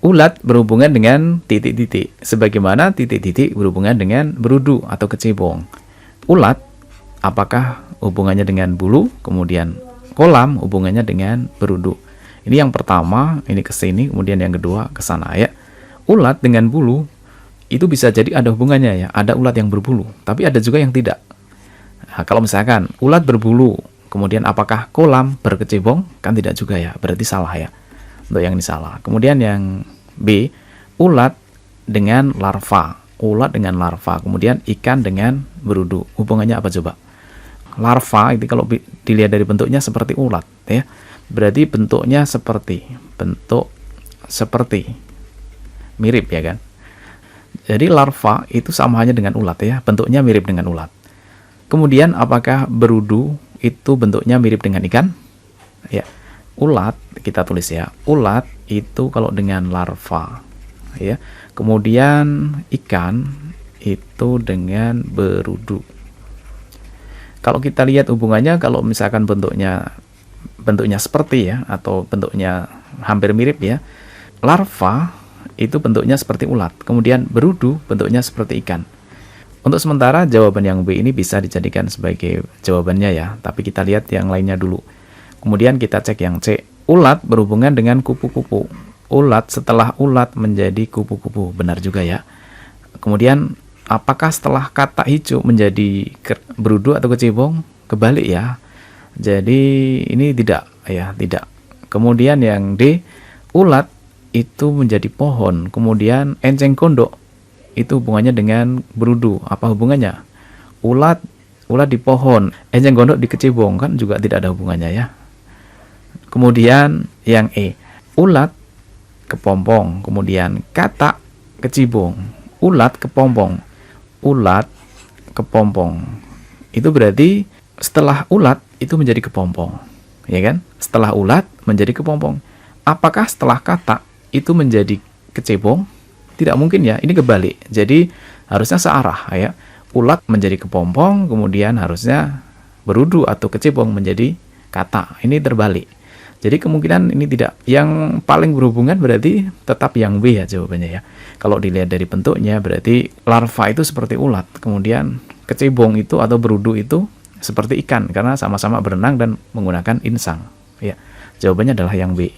Ulat berhubungan dengan titik-titik, sebagaimana titik-titik berhubungan dengan berudu atau kecebong. Ulat, apakah hubungannya dengan bulu, kemudian kolam hubungannya dengan berudu. Ini yang pertama, ini ke sini, kemudian yang kedua ke sana ya. Ulat dengan bulu itu bisa jadi ada hubungannya ya, ada ulat yang berbulu, tapi ada juga yang tidak. Nah, kalau misalkan ulat berbulu, kemudian apakah kolam berkecebong? Kan tidak juga ya, berarti salah ya. Untuk yang ini salah. Kemudian yang B, ulat dengan larva. Ulat dengan larva. Kemudian ikan dengan berudu. Hubungannya apa coba? Larva itu kalau dilihat dari bentuknya seperti ulat ya. Berarti bentuknya bentuk seperti mirip ya kan. Jadi larva itu sama halnya dengan ulat ya, bentuknya mirip dengan ulat. Kemudian apakah berudu itu bentuknya mirip dengan ikan? Ya. Ulat, kita tulis ya, ulat itu kalau dengan larva ya. Kemudian ikan itu dengan berudu. Kalau kita lihat hubungannya, kalau misalkan bentuknya seperti ya, atau bentuknya hampir mirip ya, larva itu bentuknya seperti ulat, kemudian berudu bentuknya seperti ikan. Untuk sementara jawaban yang B ini bisa dijadikan sebagai jawabannya ya, tapi kita lihat yang lainnya dulu. Kemudian kita cek yang C. Ulat berhubungan dengan kupu-kupu. Ulat setelah ulat menjadi kupu-kupu. Benar juga ya. Kemudian apakah setelah kata hijau menjadi berudu atau kecebong? Kebalik ya. Jadi ini tidak ya, tidak. Kemudian yang D. Ulat itu menjadi pohon. Kemudian enceng gondok itu hubungannya dengan berudu. Apa hubungannya? Ulat di pohon, enceng gondok di kecebong, kan juga tidak ada hubungannya ya. Kemudian yang E, ulat kepompong, kemudian kata kecibong, ulat kepompong, ulat kepompong. Itu berarti setelah ulat itu menjadi kepompong, ya kan? Setelah ulat menjadi kepompong. Apakah setelah kata itu menjadi kecebong? Tidak mungkin ya, ini kebalik. Jadi harusnya searah ya. Ulat menjadi kepompong, kemudian harusnya berudu atau kecebong menjadi kata. Ini terbalik. Jadi kemungkinan ini tidak. Yang paling berhubungan berarti tetap yang B ya jawabannya ya. Kalau dilihat dari bentuknya berarti larva itu seperti ulat. Kemudian kecebong itu atau berudu itu seperti ikan karena sama-sama berenang dan menggunakan insang. Ya, jawabannya adalah yang B.